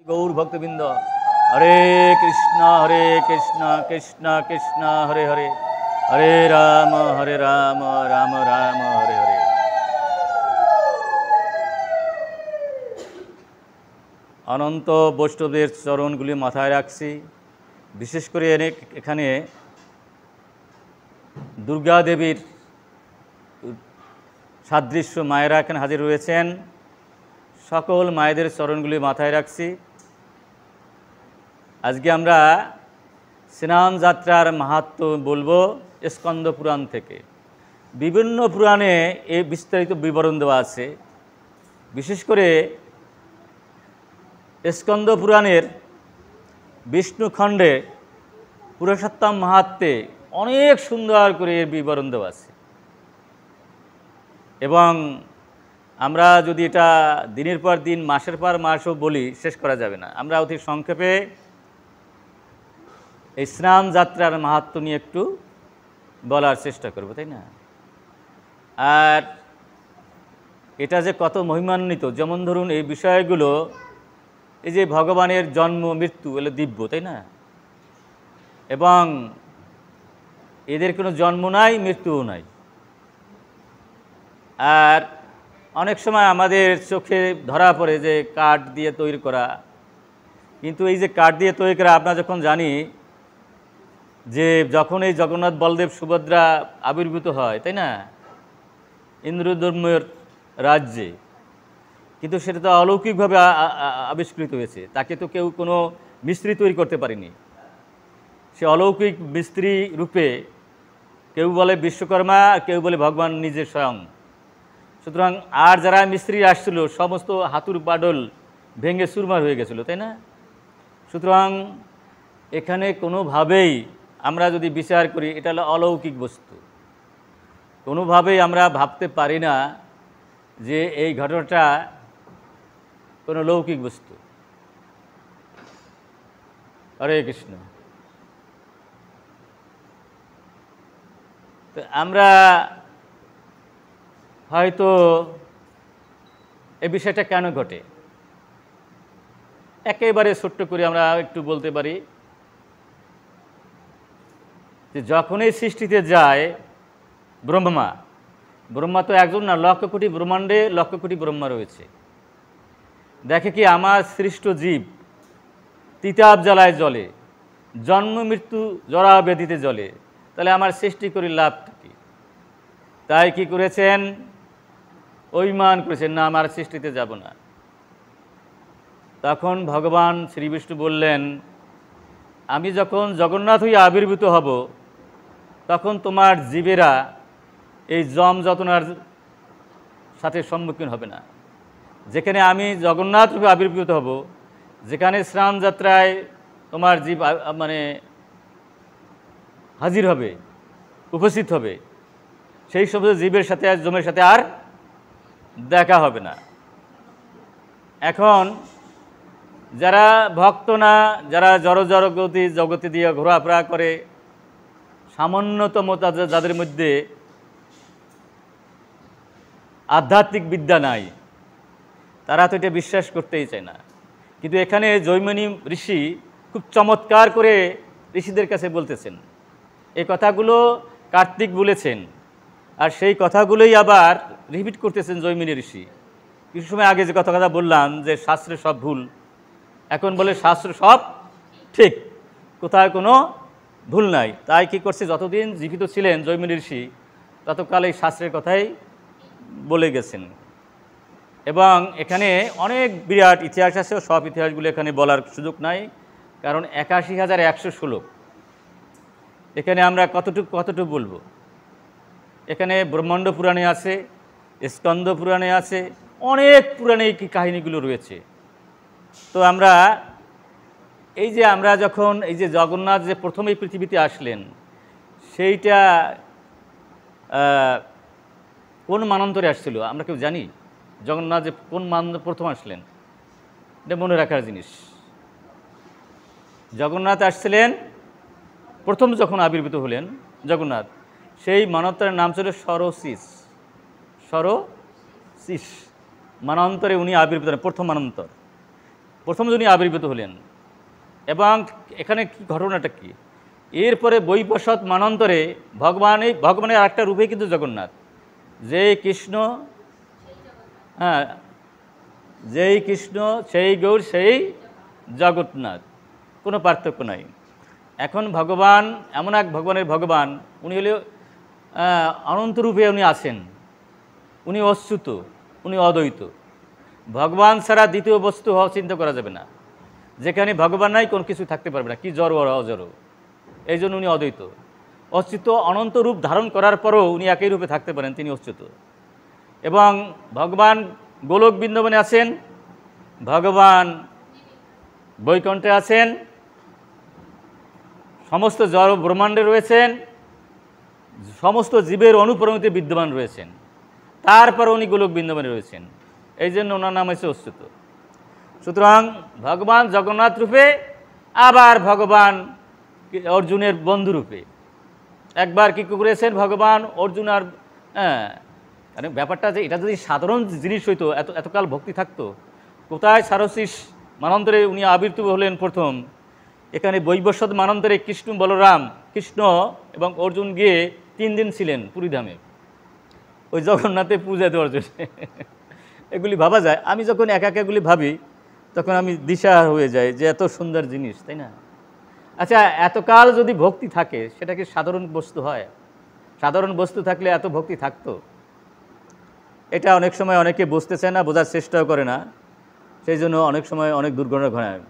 গৌর ভক্তবৃন্দ, হরে কৃষ্ণ কৃষ্ণ কৃষ্ণ হরে হরে, হরে রাম রাম রাম হরে হরে। অনন্ত বৈষ্ণবদের চরণগুলি মাথায় রাখছি। বিশেষ করে এখানে দুর্গা দেবীর সাদৃশ্য মায়েরা এখানে হাজির রয়েছেন। সকল মায়েদের চরণগুলি মাথায় রাখছি। আজকে আমরা স্নান যাত্রার মাহাত্ম্য বলবো স্কন্দ পুরাণ থেকে। বিভিন্ন পুরাণে এই বিস্তারিত বিবরণ দেওয়া আছে। বিশেষ করে স্কন্দ পুরাণের বিষ্ণুখণ্ডে পুরুষোত্তম মাহাত্ম্যে অনেক সুন্দর করে এর বিবরণ দেওয়া আছে, এবং আমরা যদি এটা দিনের পর দিন মাসের পর মাসও বলি শেষ করা যাবে না। আমরা অতি সংক্ষেপে এই স্নান যাত্রার মাহাত্ম্য নিয়ে একটু বলার চেষ্টা করব, তাই না? আর এটা যে কত মহিমান্বিত, যেমন ধরুন এই বিষয়গুলো, এই যে ভগবানের জন্ম মৃত্যু এগুলো দিব্য, তাই না? এবং এদের কোনো জন্ম নাই, মৃত্যুও নাই। আর অনেক সময় আমাদের চোখে ধরা পড়ে যে কাঠ দিয়ে তৈরি করা, কিন্তু এই যে কাঠ দিয়ে তৈরি করা, আমরা যখন জানি যে যখন এই জগন্নাথ বলদেব সুভদ্রা আবির্ভূত হয়, তাই না, ইন্দ্রধর্মের রাজ্যে, কিন্তু সেটা তো অলৌকিকভাবে আবিষ্কৃত হয়েছে। তাকে তো কেউ কোনো মিস্ত্রি তৈরি করতে পারেনি। সে অলৌকিক মিস্ত্রি রূপে, কেউ বলে বিশ্বকর্মা, কেউ বলে ভগবান নিজে স্বয়ং। সুতরাং আর যারা মিস্ত্রি আসছিল সমস্ত হাতুর বাডল ভেঙে চুরমার হয়ে গেছিলো, তাই না? সুতরাং এখানে কোনোভাবেই আমরা যদি বিচার করি, এটা হলো অলৌকিক বস্তু। কোনোভাবেই আমরা ভাবতে পারি না যে এই ঘটনাটা কোনো লৌকিক বস্তু। হরে কৃষ্ণ। তো আমরা হয়তো এই বিষয়টা কেন ঘটে একেবারে ছোট্ট করে আমরা একটু বলতে পারি যে যখনই সৃষ্টিতে যায় ব্রহ্মা তো একজন না, লক্ষ কোটি ব্রহ্মাণ্ডে লক্ষ কোটি ব্রহ্মা রয়েছে। দেখে কি আমার সৃষ্ট জীব তিতাব জ্বালায় জ্বলে, জন্ম মৃত্যু জরা ব্যাধিতে জ্বলে, তাহলে আমার সৃষ্টি করি লাভটা কি? তাই কি করেছেন? অভিমান করেছেন, না আমার সৃষ্টিতে যাব না। তখন ভগবান শ্রী বিষ্ণু বললেন, আমি যখন জগন্নাথ হয়ে আবির্ভূত হব, তখন তোমার জীবেরা এই জম যতনার সাথে সম্মুখীন হবে না। যেখানে আমি জগন্নাথ রূপে আবির্ভূত হব, যেখানে স্নান যাত্রায় তোমার জীব হাজির হবে, উপস্থিত হবে, সেই সমস্ত জীবের সাথে আর জমের সাথে আর দেখা হবে না। এখন যারা ভক্ত না, যারা জড়গতি জগতে দিয়ে ঘোরাফেরা করে, সামান্যতম যাদের মধ্যে আধ্যাত্মিক বিদ্যা নাই, তারা তো এটা বিশ্বাস করতেই চায় না। কিন্তু এখানে জৈমিনী ঋষি খুব চমৎকার করে ঋষিদের কাছে বলতেছেন। এই কথাগুলো কার্তিক বলেছেন, আর সেই কথাগুলোই আবার রিপিট করতেছেন জৈমিনী ঋষি। কিছু সময় আগে যে কথা বললাম যে শাস্ত্রে সব ভুল, এখন বলে শাস্ত্র সব ঠিক, কোথায় কোনো ভুল নাই। তাই কি করছে, যতদিন জীবিত ছিলেন জৈমিনী ঋষি, ততকাল এই শাস্ত্রের কথাই বলে গেছেন। এবং এখানে অনেক বিরাট ইতিহাস আছে, সব ইতিহাসগুলো এখানে বলার সুযোগ নাই, কারণ ৮১,১০০ শ্লোক। এখানে আমরা কতটুকু বলবো। এখানে ব্রহ্মাণ্ড পুরাণে আছে, স্কন্দ পুরাণে আছে, অনেক পুরাণে এই কাহিনীগুলো রয়েছে। তো আমরা যখন এই যে জগন্নাথ যে প্রথম এই পৃথিবীতে আসলেন, সেইটা কোন মানান্তরে আসছিল আমরা কেউ জানি? জগন্নাথ যে কোন প্রথম আসলেন, এটা মনে রাখার জিনিস। জগন্নাথ আসছিলেন প্রথম যখন আবির্ভূত হলেন জগন্নাথ, সেই মানান্তরের নাম ছিল সরসিস। সরসিস মানান্তরে উনি আবির্ভূত হলেন, প্রথম মানান্তর। প্রথম যিনি আবির্ভূত হলেন। এবং এখানে কি ঘটনাটা কি, এরপরে বৈবস্বত মন্বন্তরে ভগবানের আরেকটা রূপে কিন্তু জগন্নাথ, যেই কৃষ্ণ, হ্যাঁ, যেই কৃষ্ণ সেই গৌর সেই জগন্নাথ, কোনো পার্থক্য নাই। এখন ভগবান এমন এক ভগবান, উনি হলে অনন্ত রূপে উনি আছেন, উনি অচ্যুত, উনি অদ্বৈত। ভগবান ছাড়া দ্বিতীয় বস্তু হওয়া চিন্তা করা যাবে না। যেখানে ভগবান নাই কোনো কিছু থাকতে পারবে না, কি জড় অজড়। এই জন্য উনি অদ্বৈত, অচ্যুত। অনন্ত রূপ ধারণ করার পরও উনি একই রূপে থাকতে পারেন, তিনি অচ্যুত। এবং ভগবান গোলক বৃন্দাবনে আছেন, ভগবান বৈকুণ্ঠে আছেন, সমস্ত জড় ব্রহ্মাণ্ডে রয়েছেন, সমস্ত জীবের অনুপ্রমিতে বিদ্যমান রয়েছেন, তারপর উনি গোলক বৃন্দাবনে রয়েছেন। এই জন্য ওনার নাম হচ্ছে অচ্যুত। সুতরাং ভগবান জগন্নাথ রূপে, আবার ভগবান অর্জুনের বন্ধু রূপে। একবার কী করেছেন ভগবান অর্জুন আর, মানে ব্যাপারটা যে এটা যদি সাধারণ জিনিস হইতো, এতকাল ভক্তি থাকতো কোথায়? সারসিস মানন্তরে উনি আবির্ভূত হলেন প্রথম। এখানে বৈবস্বত মানন্তরে কৃষ্ণ এবং অর্জুন গিয়ে 3 দিন ছিলেন পুরীধামে ওই জগন্নাথে পূজা দেওয়ার জন্য। এগুলি ভাবা যায়। আমি যখন একা এগুলি ভাবি তখন আমি দিশা হয়ে যাই যে এত সুন্দর জিনিস, তাই না? আচ্ছা, এতকাল যদি ভক্তি থাকে সেটা কি সাধারণ বস্তু হয়? সাধারণ বস্তু থাকলে এত ভক্তি থাকতো? এটা অনেক সময় অনেকে বুঝতে চায় না, বোঝার চেষ্টাও করে না, সেই জন্য অনেক সময় অনেক দুর্ঘটনা ঘটায়।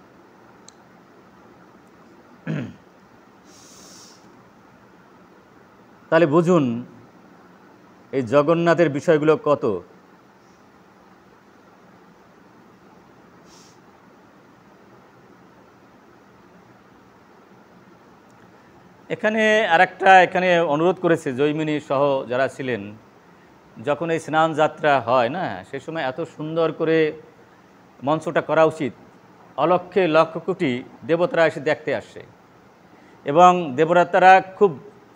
তাহলে বুঝুন এই জগন্নাথের বিষয়গুলো কত। এখানে আরেকটা অনুরোধ করেছে জৈমিনী সহ যারা ছিলেন, যখন এই স্নান যাত্রা হয় না, সেই সময় এত সুন্দর করে মঞ্চটা করা উচিত। অলক্ষে লক্ষ কোটি দেবতারা এসে দেখতে আসে এবং দেবতারা খুব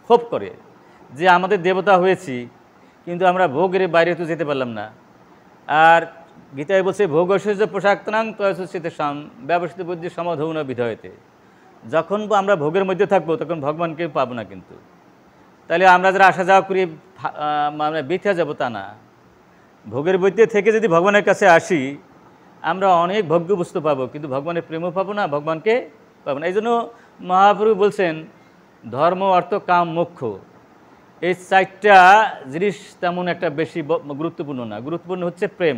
ক্ষোভ করে যে আমাদের দেবতা হয়েছি কিন্তু আমরা ভোগের বাইরে তো যেতে পারলাম না। আর গীতায় বলছে ভোগ ঐশ্বর্য পোশাকতানাং তয়সিতে সাম ব্যবস্থিত বুদ্ধি সমাধৌন বিধয়েতে। যখন আমরা ভোগের মধ্যে থাকবো তখন ভগবানকে পাবো না। কিন্তু তাহলে আমরা যারা আসা যাওয়া করি মানে বৃথা যাবো তা না। ভোগের মধ্যে থেকে যদি ভগবানের কাছে আসি আমরা অনেক ভোগ্যবস্তু পাবো, কিন্তু ভগবানের প্রেমও পাবো না, ভগবানকে পাবো না। এই জন্য মহাপ্রভু বলছেন ধর্ম, অর্থ, কাম, মোক্ষ, এই 4টা জিনিস তেমন একটা বেশি গুরুত্বপূর্ণ না। গুরুত্বপূর্ণ হচ্ছে প্রেম।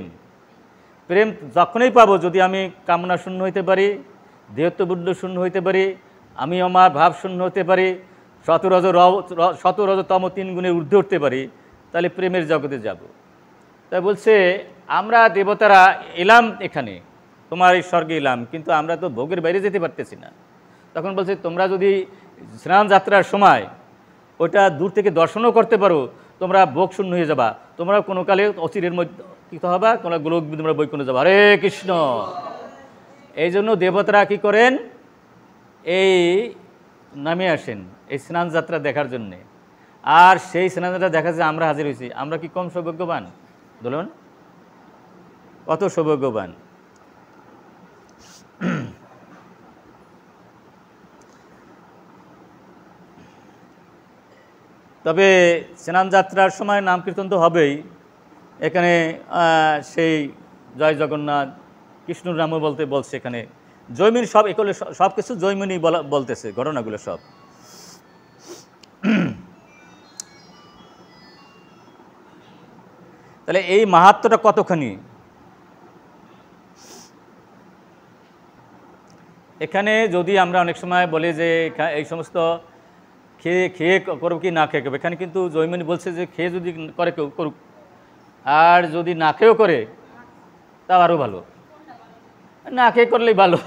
প্রেম যখনই পাবো যদি আমি কামনা শূন্য হইতে পারি, দেহত্ববুদ্ধ শূন্য হইতে পারি, আমি আমার ভাব শূন্য হতে পারি, শতরজতম 3 গুণের ঊর্ধ্বে উঠতে পারি, তাহলে প্রেমের জগতে যাব। তাই বলছে আমরা দেবতারা এলাম এখানে, তোমার এই স্বর্গে এলাম, কিন্তু আমরা তো ভোগের বাইরে যেতে পারতেছি না। তখন বলছে তোমরা যদি স্নান যাত্রার সময় ওটা দূর থেকে দর্শনও করতে পারো, তোমরা ভোগ শূন্য হয়ে যাবা, তোমরা কোনো কালে অচিরের মধ্যে কী হবা, তোমরা গোলক তোমরা বৈকুণ্ঠ যাবা। হরে কৃষ্ণ। এই জন্য দেবতারা কী করেন, এই নামে আসেন এই স্নান যাত্রা দেখার জন্যে। আর সেই স্নান যাত্রা দেখা যায় আমরা হাজির হয়েছি। আমরা কি কম সৌভাগ্যবান বলুন? কত সৌভাগ্যবান। তবে স্নান যাত্রার সময় নাম কীর্তন তো হবেই। এখানে সেই জয় জগন্নাথ, কৃষ্ণর নামও বলছে। এখানে জৈমিনী সব এগুলো সব কিছু জৈমিনী বলতেছে ঘটনাগুলো সব। তাহলে এই মাহাত্ম্যটা কতখানি। এখানে যদি আমরা অনেক সময় বলি যে এই সমস্ত খেয়ে করবো কি না খেয়ে করবো, এখানে কিন্তু জৈমিনী বলছে যে খেয়ে যদি করে কেউ করুক, আর যদি না খেয়েও করে তা আরও ভালো, না খেয়ে করলেই ভালো।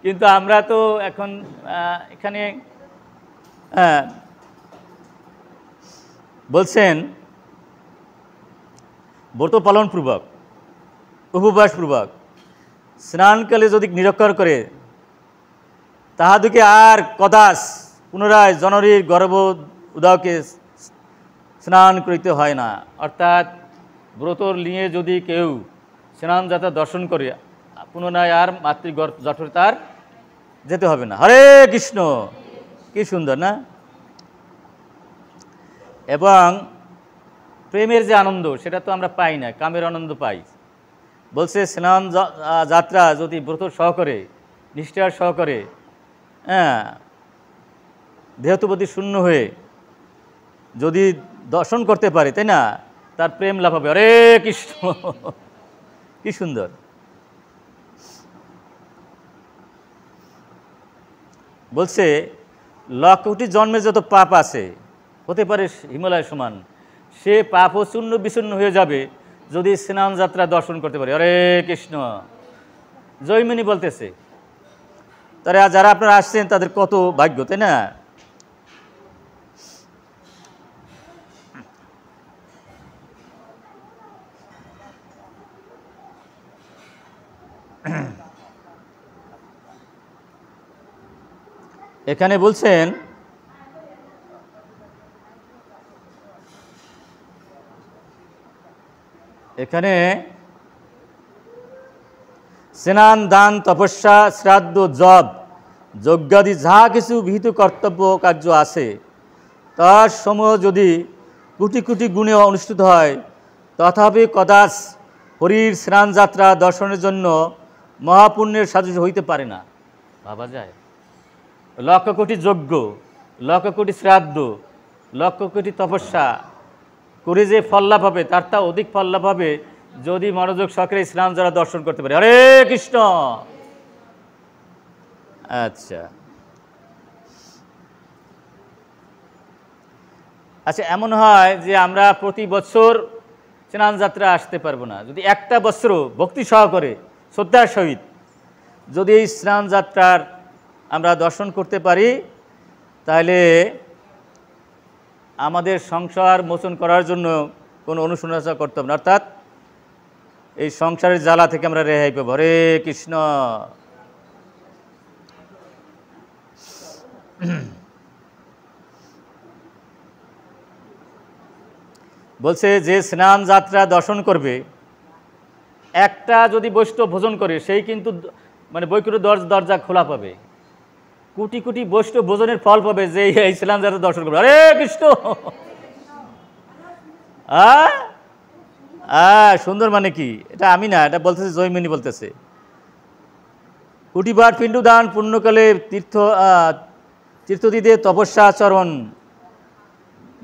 কিন্তু আমরা তো এখন এখানে বলছেন ব্রত পালনপূর্বক, উপবাসপূর্বক স্নানকালে যদি নিরক্ষর করে তাহাদিকে আর কদাচ পুনরায় জননীর গর্ভ উদকে স্নান করিতে হয় না। অর্থাৎ ব্রতর নিয়ে যদি কেউ স্নান যাত্রা দর্শন করে, পুনরায় আর মাতৃগর্ভ জঠরে তার যেতে হবে না। হরে কৃষ্ণ, কি সুন্দর না? এবং প্রেমের যে আনন্দ সেটা তো আমরা পাই না, কামের আনন্দ পাই। বলছে স্নান যাত্রা যদি ব্রত সহকারে, নিষ্ঠার সহকারে, হ্যাঁ, দেহতপতি শূন্য হয়ে যদি দর্শন করতে পারে, তাই না, তার প্রেম লাভ হবে। হরে কৃষ্ণ, কি সুন্দর। বলছে লক্ষ কোটি জন্মের যত পাপ আছে, হতে পারে হিমালয় সমান, সে পাপও চূর্ণ বিচূর্ণ হয়ে যাবে যদি স্নান যাত্রা দর্শন করতে পারে। হরে কৃষ্ণ। জয়মিনী বলতেছে, তারা যারা আপনারা আসছেন তাদের কত ভাগ্য, তাই না? এখানে বলছেন এখানে স্নান, দান, তপস্যা, শ্রাদ্ধ, জপ, যজ্ঞাদি যাহা কিছু বিহিত কর্তব্য কার্য আছে, তার সমূহ যদি কোটি কোটি গুণে অনুষ্ঠিত হয়, তথাপি কদাচ হরির স্নান যাত্রা দর্শনের জন্য মহাপুণ্যের সাদৃশ্য হইতে পারে না। ভাবা যায়? লক্ষ কোটি যজ্ঞ, লক্ষ কোটি শ্রাদ্ধ, লক্ষ কোটি তপস্যা করে যে ফল লাভ হবে, তার তা অধিক ফল লাভ হবে যদি মনোযোগ সহকারে স্নান যারা দর্শন করতে পারে। হরে কৃষ্ণ। আচ্ছা আচ্ছা, এমন হয় যে আমরা প্রতি বছর স্নান যাত্রা আসতে পারবো না, যদি একটা বছর ভক্তি সহকারে শ্রদ্ধার সহিত যদি এই স্নান যাত্রার আমরা দর্শন করতে পারি, তাহলে আমাদের সংসার মোচন করার জন্য কোনো অনুশোচনা করতে হবে না, অর্থাৎ এই সংসারের জ্বালা থেকে আমরা রেহাই পাবো। হরে কৃষ্ণ। বলছে যে স্নান যাত্রা দর্শন করবে, একটা যদি বৈষ্ণব ভোজন করে, সেই কিন্তু মানে বৈকুণ্ঠ দরজা খোলা পাবে, কোটি কোটি বৈষ্ণব ভোজনের ফল পাবে যে এই স্নান যাত্রা দর্শন করবে। হরে কৃষ্ণ। সুন্দর মানে কি? এটা আমি না, এটা বলতেছে জয়মিনী বলতেছে। কোটিবার পিণ্ডদান, পুণ্যকালে তীর্থদিতে তপস্যা আচরণ,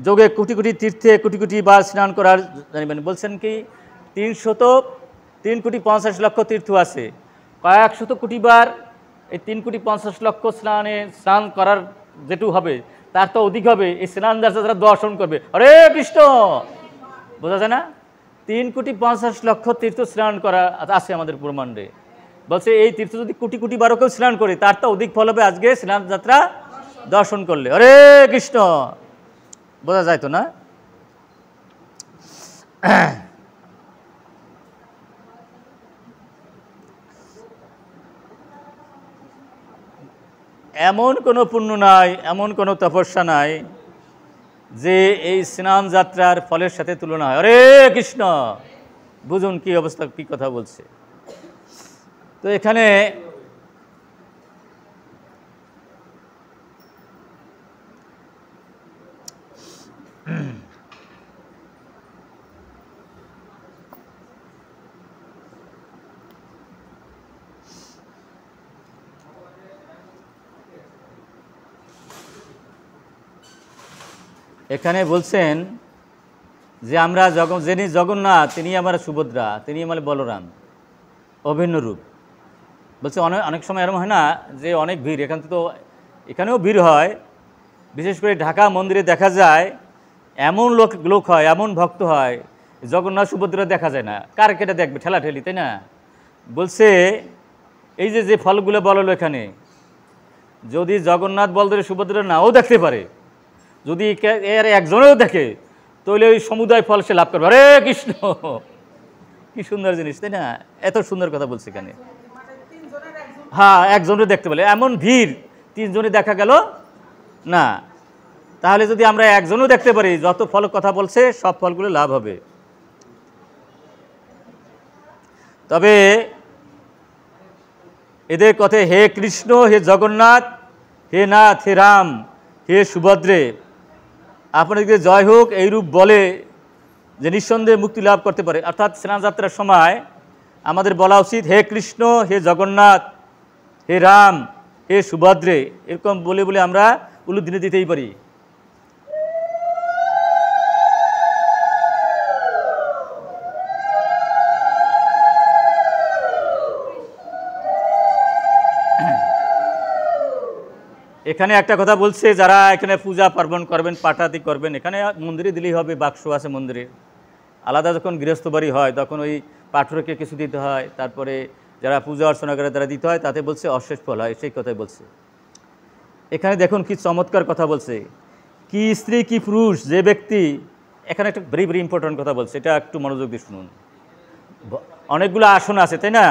যোগে কোটি কোটি তীর্থে কোটি কোটি বার স্নান করার জানিবেন। বলছেন কি 3,50,00,000 তীর্থ আছে, কয়েক শত কোটি বার এই 3,50,00,000 স্নান করার যেটুকু হবে তার তো অধিক হবে এই স্নান যারা দর্শন করবে। হরে কৃষ্ণ। বোঝা যায় না? 3,50,00,000 তীর্থ স্নান করা আছে আমাদের ব্রহ্মাণ্ডে। বলছে এই তীর্থ যদি কোটি কোটি বারও কেউ স্নান করে, তার তো অধিক ফল হবে আজকে স্নান যাত্রা দর্শন করলে। হরে কৃষ্ণ। বোঝা যায় তো না? এমন কোনো পুণ্য নাই, এমন কোনো তপস্যা নাই যে এই স্নান যাত্রার ফলের সাথে তুলনা হয়। হরে কৃষ্ণ। বুঝুন কি অবস্থা, কি কথা বলছে। তো এখানে এখানে বলছেন যে আমরা যিনি জগন্নাথ তিনি আমার সুভদ্রা, তিনি আমার বলরাম, অভিন্ন রূপ। বলছে অনেক সময় এরকম হয় না যে অনেক ভিড়, এখানেও ভিড় হয়, বিশেষ করে ঢাকা মন্দিরে দেখা যায় এমন লোক হয়, এমন ভক্ত হয়, জগন্নাথ সুভদ্রা দেখা যায় না, কার কেটে দেখবে, ঠেলাঠেলি, তাই না? বলছে এই যে ফলগুলো বললো এখানে, যদি জগন্নাথ বলদেব সুভদ্রা নাও দেখতে পারে, যদি এর একজনেও দেখে, তাহলে ওই সমুদায় ফল সে লাভ করবে। হরে কৃষ্ণ। কি সুন্দর জিনিস, তাই না? এত সুন্দর কথা বলছে এখানে। হ্যাঁ, একজনের দেখতে পেলে, এমন ভিড় 3 জনে দেখা গেল না, তাহলে যদি আমরা একজনও দেখতে পারি, যত ফল কথা বলছে সব ফলগুলো লাভ হবে। তবে এদের কথায় হে কৃষ্ণ, হে জগন্নাথ, হে নাথ, হে রাম, হে সুভদ্রে, আপনাদেরকে জয় হোক এইরূপ বলে যে নিঃসন্দেহে মুক্তি লাভ করতে পারে। অর্থাৎ স্নানযাত্রার সময় আমাদের বলা উচিত হে কৃষ্ণ, হে জগন্নাথ, হে রাম, হে সুভদ্রে, এরকম বলে বলে আমরা উলুধ্বনি দিতেই পারি। এখানে একটা কথা বলছে, যারা এখানে পূজা পার্বণ করবেন, পাঠাতি করবেন, এখানে মন্দিরে দিলেই হবে, বাক্স আছে মন্দিরের। আলাদা যখন গৃহস্থ বাড়ি হয় তখন ওই পাঠরকে কিছু দিতে হয়, তারপরে যারা পূজা অর্চনা করে তারা দিতে হয়, তাতে বলছে অশেষ ফল হয়, সেই কথাই বলছে। এখানে দেখুন কি চমৎকার কথা বলছে, কি স্ত্রী কি পুরুষ যে ব্যক্তি, এখানে একটা ভেরি ভেরি ইম্পর্টেন্ট কথা বলছে, এটা একটু মনোযোগ দিয়ে শুনুন। অনেকগুলো আসন আছে তাই না,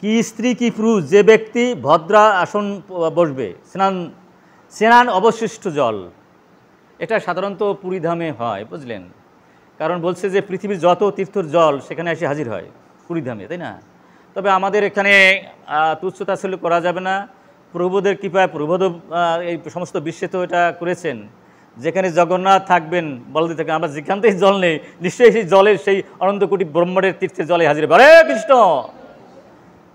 কি স্ত্রী কি পুরুষ যে ব্যক্তি ভদ্রা আসন বসবে, স্নান অবশিষ্ট জল, এটা সাধারণত পুরীধামে হয়, বুঝলেন? কারণ বলছে যে পৃথিবীর যত তীর্থর জল সেখানে এসে হাজির হয় পুরীধামে, তাই না? তবে আমাদের এখানে তুচ্ছতাচ্ছিল্য করা যাবে না। প্রভুদের কৃপায় প্রভুদ এই সমস্ত বিশ্বে তো এটা করেছেন, যেখানে জগন্নাথ থাকবেন বলতে থাকেন, আমরা যেখান থেকে জল নেই নিশ্চয়ই সেই জলের সেই অনন্ত কোটি ব্রহ্মাণ্ডের তীর্থের জলে হাজির হবে। হরে কৃষ্ণ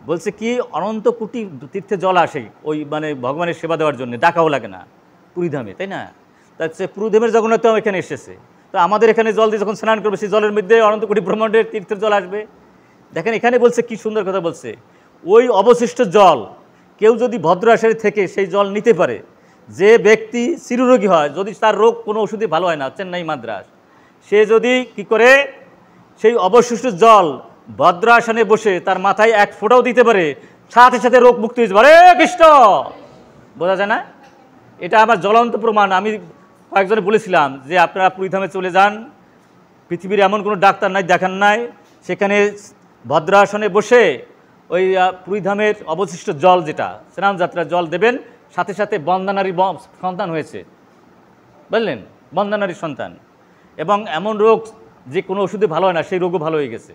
বলছে কি অনন্ত কোটি তীর্থে জল আসে ওই মানে ভগবানের সেবা দেওয়ার জন্য, ডাকাও লাগে না পুরীধামে, তাই না? তার সে পুরীধামের জগন্নাথও এখানে এসেছে। তো আমাদের এখানে জল দিয়ে যখন স্নান করবে সেই জলের মধ্যে অনন্ত কোটি ব্রহ্মাণ্ডের তীর্থের জল আসবে। দেখেন এখানে বলছে কি সুন্দর কথা বলছে, ওই অবশিষ্ট জল কেউ যদি ভদ্র আসরে থেকে সেই জল নিতে পারে, যে ব্যক্তি চিররোগী হয়, যদি তার রোগ কোনো ওষুধে ভালো হয় না, চেন্নাই মাদ্রাস, সে যদি কি করে সেই অবশিষ্ট জল ভদ্রাসনে বসে তার মাথায় এক ফোঁটাও দিতে পারে, সাথে সাথে রোগ মুক্তি হয়ে যাবে। হরে কৃষ্ণ, বোঝা যায় না? এটা আমার জ্বলন্ত প্রমাণ। আমি কয়েকজনে বলেছিলাম যে আপনারা পুরীধামে চলে যান, পৃথিবীর এমন কোনো ডাক্তার নাই দেখান নাই, সেখানে ভদ্রাসনে বসে ওই পুরীধামের অবশিষ্ট জল, যেটা স্নানযাত্রার জল দেবেন, সাথে সাথে বন্দানারী সন্তান হয়েছে, বুঝলেন? বন্দানারীর সন্তান, এবং এমন রোগ যে কোনো ওষুধে ভালো হয় না, সেই রোগও ভালো হয়ে গেছে।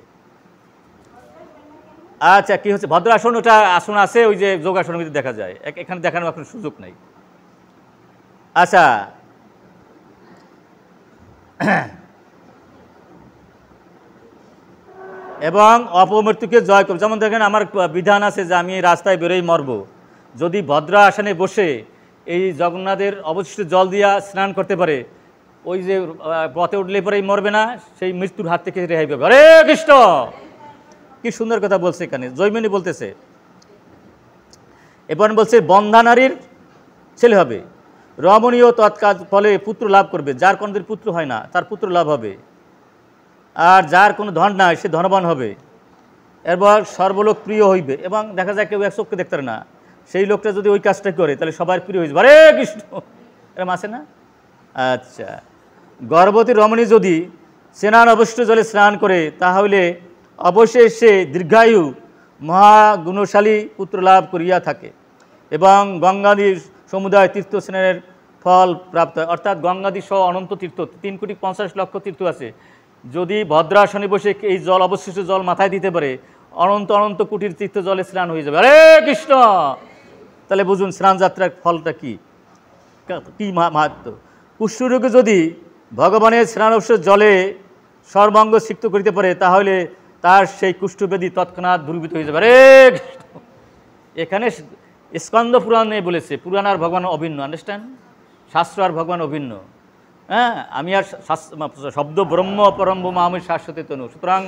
আচ্ছা, কি হচ্ছে ভদ্রাসন, ওটা আসন আছে ওই যে যোগাসনের মধ্যে দেখা যায়, এখানে দেখানোর এখন সুযোগ নেই। আচ্ছা, এবং অপমৃত্যুকে জয় করবে। যেমন দেখেন আমার বিধান আছে যে আমি রাস্তায় বেরোই মরব, যদি ভদ্রা আসনে বসে এই জগন্নাথের অবশিষ্ট জল দিয়া স্নান করতে পারে, ওই যে পথে উঠলে পরেই মরবে না, সেই মৃত্যুর হাত থেকে রেহাই পাবে। হরে কৃষ্ণ, কি সুন্দর কথা বলছে এখানে জৈমিনী বলতেছে। এবার বলছে বন্ধানারীর ছেলে হবে, রমণীয় তৎকাজ ফলে পুত্র লাভ করবে, যার কোনোদিন পুত্র হয় না তার পুত্র লাভ হবে, আর যার কোনো ধন নাই সে ধনবান হবে, এরপর সর্বলোক প্রিয় হইবে। এবং দেখা যায় কেউ এক চোখকে দেখতে পারে না, সেই লোকটা যদি ওই কাজটা করে তাহলে সবার প্রিয় হয়ে যাবে। হরে কৃষ্ণ, এরকম আছে না? আচ্ছা, গর্ভবতী রমণী যদি স্নান অবশিষ্ট জলে স্নান করে তাহলে অবশ্যই সে দীর্ঘায়ু মহাগুণশালী পুত্র লাভ করিয়া থাকে, এবং গঙ্গাদি সমুদায় তীর্থ স্নানের ফল প্রাপ্ত হয়। অর্থাৎ গঙ্গাদি সহ অনন্ত তীর্থ 3,50,00,000 তীর্থ আছে, যদি ভদ্রাসনে বসে এই জল অবশিষ্ট জল মাথায় দিতে পারে, অনন্ত অনন্ত কোটির তীর্থ জলে স্নান হয়ে যাবে। হরে কৃষ্ণ, তাহলে বুঝুন স্নান যাত্রার ফলটা কি কি মাহাত্ম। কুষ্ঠরোগে যদি ভগবানের স্নান অবশিষ্ট জলে সর্বাঙ্গ সিক্ত করিতে পারে, তাহলে তার সেই কুষ্ঠব্যাধি তৎক্ষণাৎ দূরীভূত হয়ে যাবে। হরে কৃষ্ণ, এখানে স্কন্দ পুরাণে বলেছে পুরাণ আর ভগবান অভিন্ন, আন্ডারস্ট্যান্ড? শাস্ত্র আর ভগবান অভিন্ন। হ্যাঁ, আমি আর শব্দ ব্রহ্ম পরম আমি শাশ্বতী তনু, সুতরাং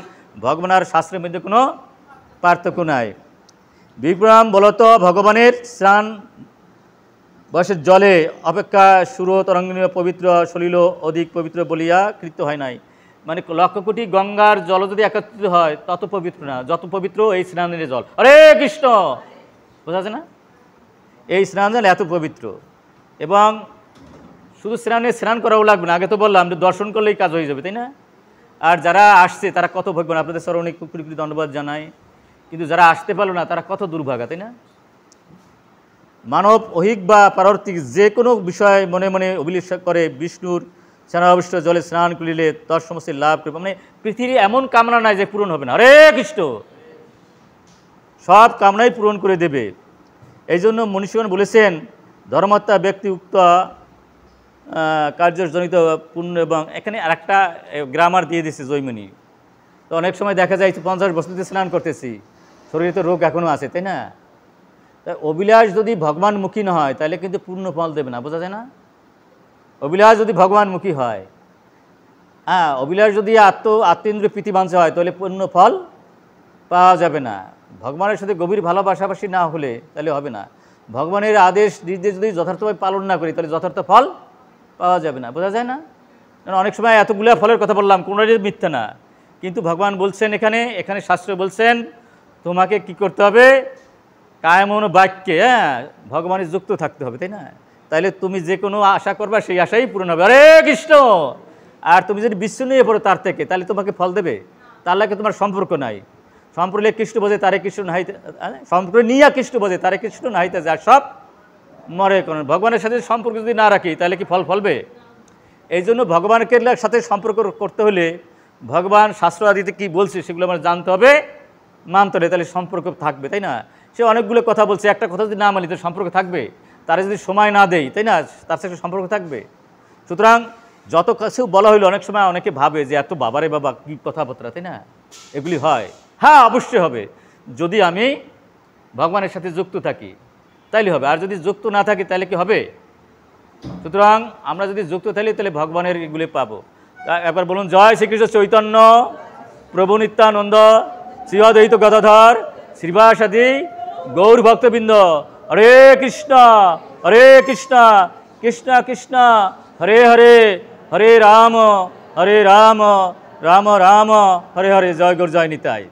ভগবান আর শাস্ত্রের মধ্যে কোনো পার্থক্য নাই। বিক্রম বলত ভগবানের স্নান বয়সের জলে অপেক্ষা সুর তরঙ্গিনীয় পবিত্র সলিল অধিক পবিত্র বলিয়া কৃত হয় নাই। মানে 1,00,000 কোটি গঙ্গার জল যদি একত্রিত হয় তত পবিত্র না যত পবিত্র এই স্নানের জল। হরে কৃষ্ণ, বোঝা যায় না? এই স্নান জল এত পবিত্র, এবং শুধু স্নান করাও লাগবে না, আগে তো বললাম যে দর্শন করলেই কাজ হয়ে যাবে, তাই না? আর যারা আসছে তারা কত ভাগ্যবান, আপনাদের স্যার অনেক কুকুরি ধন্যবাদ জানাই, কিন্তু যারা আসতে পারলো না তারা কত দুর্ভাগা, তাই না? মানব ঐহিক বা পারর্থিক যে কোনো বিষয় মনে মনে অভিলাষ করে বিষ্ণুর স্নানাবিষ্ট জলে স্নান করিলে তৎসমস্ত লাভ করবে। মানে পৃথিবীর এমন কামনা নাই যে পূরণ হবে না। হরে কৃষ্ণ, সব কামনাই পূরণ করে দেবে। এই জন্য মনীষীগণ বলেছেন ধর্মাত্মা ব্যক্তি উক্ত কার্যজনিত পুণ্য, এবং এখানে আরেকটা গ্রামার দিয়ে দিচ্ছে জৈমিনী। তো অনেক সময় দেখা যায় 50 বছরতে স্নান করতেছি, শরীরে তো রোগ এখনও আছে, তাই না? তাই অভিলাষ যদি ভগবানমুখী না হয় তাহলে কিন্তু পূর্ণ ফল দেবে না, বোঝা যায় না? অভিলাষ যদি ভগবানমুখী হয়, হ্যাঁ, অভিলাষ যদি আত্মেন্দ্রিয় প্রীতিবাঞ্ছা হয় তাহলে পূর্ণ ফল পাওয়া যাবে না। ভগবানের সাথে গভীর ভালোবাসাবাসী না হলে তাহলে হবে না। ভগবানের আদেশ নির্দেশ যদি যথার্থভাবে পালন না করি তাহলে যথার্থ ফল পাওয়া যাবে না, বোঝা যায় না? কারণ অনেক সময় এতগুলো ফলের কথা বললাম, কোনোটাই মিথ্যা না, কিন্তু ভগবান বলছেন এখানে শাস্ত্র বলছেন তোমাকে কি করতে হবে, কায়মন বাক্যে, হ্যাঁ, ভগবানের যুক্ত থাকতে হবে, তাই না? তাইলে তুমি যে কোনো আশা করবা সেই আশাই পূরণ হবে। হরে কৃষ্ণ। আর তুমি যদি বিচ্ছিন্ন হয়ে পড়ো তার থেকে, তাহলে তোমাকে ফল দেবে? তার লাগে তোমার সম্পর্ক নাই। সম্পর্কে কৃষ্ণ বোঝে তারে কৃষ্ণ নাহিতে, সম্পর্ক নিয়ে কৃষ্ণ বোঝে তারে কৃষ্ণ নাহিতে যায় সব মরে কোন। ভগবানের সাথে সম্পর্ক যদি না রাখি তাহলে কি ফল ফলবে? এই জন্য ভগবানকে সাথে সম্পর্ক করতে হলে ভগবান শাস্ত্র আদিতে কী বলছে সেগুলো আমার জানতে হবে, মানতে হবে, তাহলে সম্পর্ক থাকবে, তাই না? সে অনেকগুলো কথা বলছে, একটা কথা যদি না মানি তো সম্পর্ক থাকবে? তারা যদি সময় না দেয়, তাই না, তার সাথে সম্পর্ক থাকবে? সুতরাং যত কিছু বলা হইলো, অনেক সময় অনেকে ভাবে যে এত বাবারে বাবা কী কথাবার্তা, তাই না? এগুলি হয়? হ্যাঁ, অবশ্যই হবে। যদি আমি ভগবানের সাথে যুক্ত থাকি তাইলে হবে, আর যদি যুক্ত না থাকি তাহলে কি হবে? সুতরাং আমরা যদি যুক্ত থাকি তাহলে ভগবানের এগুলি পাবো। একবার বলুন, জয় শ্রীকৃষ্ণ চৈতন্য প্রভু নিত্যানন্দ শ্রী অদ্বৈত গদাধর শ্রীবাসাদি গৌর ভক্তবৃন্দ। হরে কৃষ্ণ কৃষ্ণ কৃষ্ণ হরে হরে, হরে রাম রাম রাম হরে হরে। জয় গৌর, জয় নিতাই।